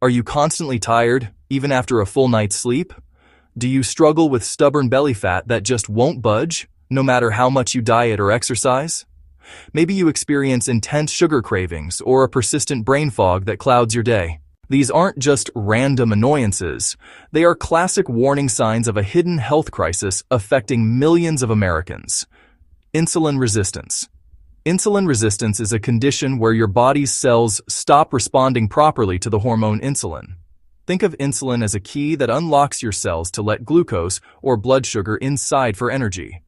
Are you constantly tired, even after a full night's sleep? Do you struggle with stubborn belly fat that just won't budge, no matter how much you diet or exercise? Maybe you experience intense sugar cravings or a persistent brain fog that clouds your day. These aren't just random annoyances. They are classic warning signs of a hidden health crisis affecting millions of Americans. Insulin resistance. Insulin resistance is a condition where your body's cells stop responding properly to the hormone insulin. Think of insulin as a key that unlocks your cells to let glucose or blood sugar inside for energy.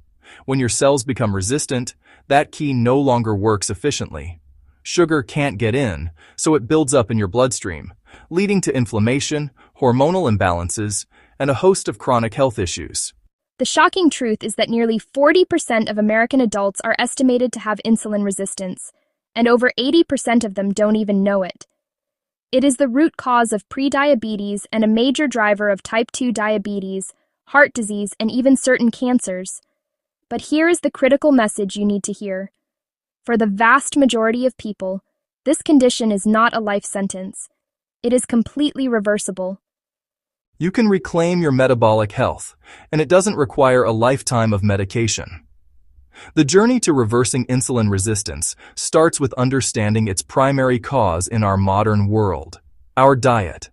When your cells become resistant, that key no longer works efficiently. Sugar can't get in, so it builds up in your bloodstream, leading to inflammation, hormonal imbalances, and a host of chronic health issues. The shocking truth is that nearly 40% of American adults are estimated to have insulin resistance, and over 80% of them don't even know it. It is the root cause of prediabetes and a major driver of type 2 diabetes, heart disease, and even certain cancers. But here is the critical message you need to hear. For the vast majority of people, this condition is not a life sentence. It is completely reversible. You can reclaim your metabolic health, and it doesn't require a lifetime of medication. The journey to reversing insulin resistance starts with understanding its primary cause in our modern world: our diet.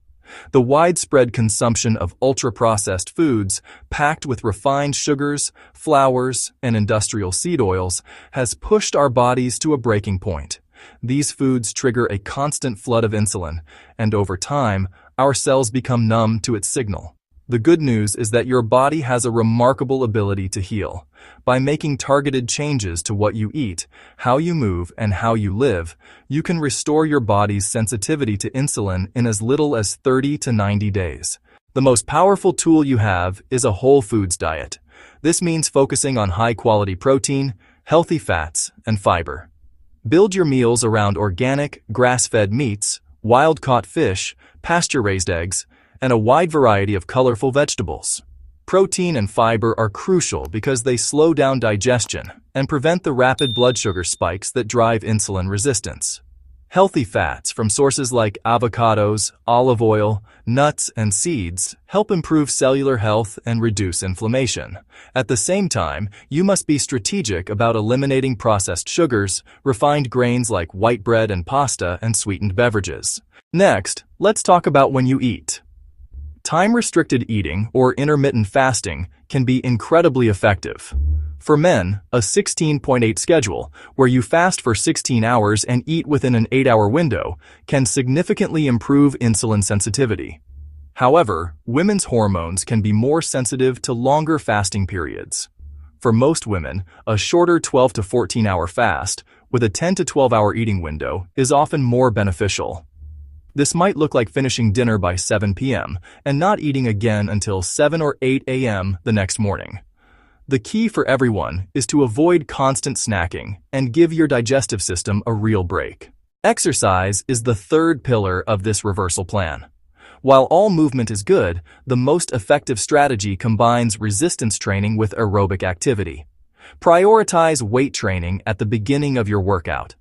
The widespread consumption of ultra-processed foods, packed with refined sugars, flours, and industrial seed oils, has pushed our bodies to a breaking point. These foods trigger a constant flood of insulin, and over time, our cells become numb to its signal. The good news is that your body has a remarkable ability to heal. By making targeted changes to what you eat, how you move, and how you live, you can restore your body's sensitivity to insulin in as little as 30 to 90 days. The most powerful tool you have is a whole foods diet. This means focusing on high-quality protein, healthy fats, and fiber. Build your meals around organic, grass-fed meats, wild-caught fish, pasture-raised eggs, and a wide variety of colorful vegetables. Protein and fiber are crucial because they slow down digestion and prevent the rapid blood sugar spikes that drive insulin resistance. Healthy fats from sources like avocados, olive oil, nuts, and seeds help improve cellular health and reduce inflammation. At the same time, you must be strategic about eliminating processed sugars, refined grains like white bread and pasta, and sweetened beverages. Next, let's talk about when you eat. Time-restricted eating, or intermittent fasting, can be incredibly effective. For men, a 16.8 schedule, where you fast for 16 hours and eat within an 8-hour window, can significantly improve insulin sensitivity. However, women's hormones can be more sensitive to longer fasting periods. For most women, a shorter 12 to 14-hour fast, with a 10 to 12-hour eating window, is often more beneficial. This might look like finishing dinner by 7 p.m. and not eating again until 7 or 8 a.m. the next morning. The key for everyone is to avoid constant snacking and give your digestive system a real break. Exercise is the third pillar of this reversal plan. While all movement is good, the most effective strategy combines resistance training with aerobic activity. Prioritize weight training at the beginning of your workout.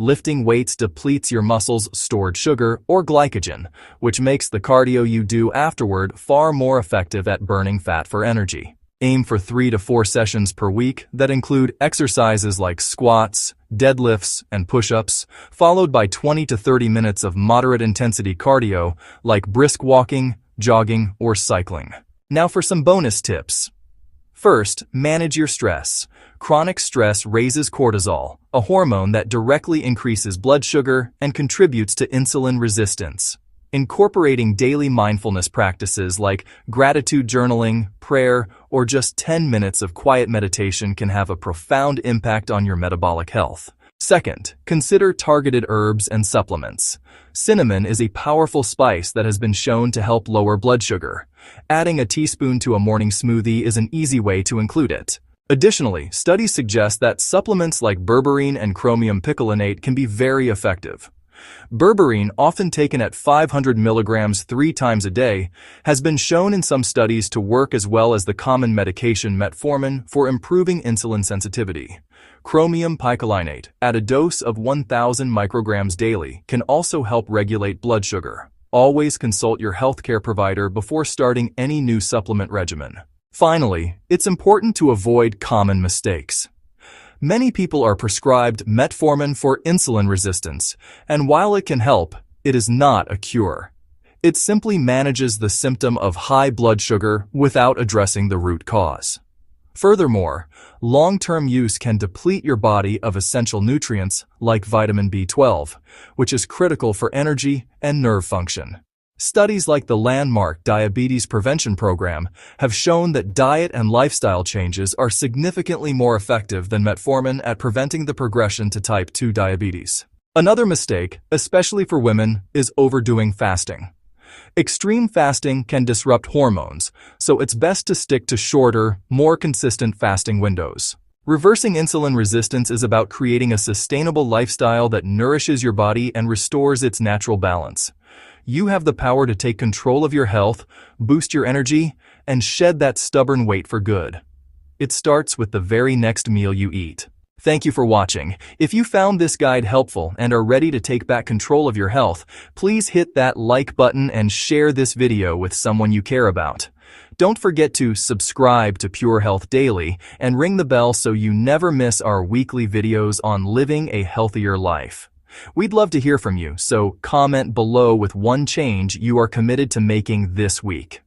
Lifting weights depletes your muscles' stored sugar or glycogen, which makes the cardio you do afterward far more effective at burning fat for energy. Aim for 3 to 4 sessions per week that include exercises like squats, deadlifts, and push-ups, followed by 20 to 30 minutes of moderate intensity cardio like brisk walking, jogging, or cycling. Now for some bonus tips. First, manage your stress. Chronic stress raises cortisol, a hormone that directly increases blood sugar and contributes to insulin resistance. Incorporating daily mindfulness practices like gratitude journaling, prayer, or just 10 minutes of quiet meditation can have a profound impact on your metabolic health. Second, consider targeted herbs and supplements. Cinnamon is a powerful spice that has been shown to help lower blood sugar. Adding a teaspoon to a morning smoothie is an easy way to include it. Additionally, studies suggest that supplements like berberine and chromium picolinate can be very effective. Berberine, often taken at 500 milligrams 3 times a day, has been shown in some studies to work as well as the common medication metformin for improving insulin sensitivity. Chromium picolinate, at a dose of 1,000 micrograms daily, can also help regulate blood sugar. Always consult your healthcare provider before starting any new supplement regimen. Finally, it's important to avoid common mistakes. Many people are prescribed metformin for insulin resistance, and while it can help, it is not a cure. It simply manages the symptom of high blood sugar without addressing the root cause. Furthermore, long-term use can deplete your body of essential nutrients like vitamin B12, which is critical for energy and nerve function. Studies like the landmark Diabetes Prevention Program have shown that diet and lifestyle changes are significantly more effective than metformin at preventing the progression to type 2 diabetes. Another mistake, especially for women, is overdoing fasting. Extreme fasting can disrupt hormones, so it's best to stick to shorter, more consistent fasting windows. Reversing insulin resistance is about creating a sustainable lifestyle that nourishes your body and restores its natural balance. You have the power to take control of your health, boost your energy, and shed that stubborn weight for good. It starts with the very next meal you eat. Thank you for watching. If you found this guide helpful and are ready to take back control of your health, please hit that like button and share this video with someone you care about. Don't forget to subscribe to Pure Health Daily and ring the bell so you never miss our weekly videos on living a healthier life. We'd love to hear from you, so comment below with one change you are committed to making this week.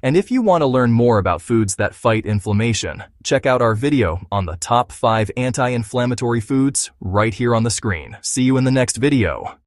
And if you want to learn more about foods that fight inflammation, check out our video on the top 5 anti-inflammatory foods right here on the screen. See you in the next video.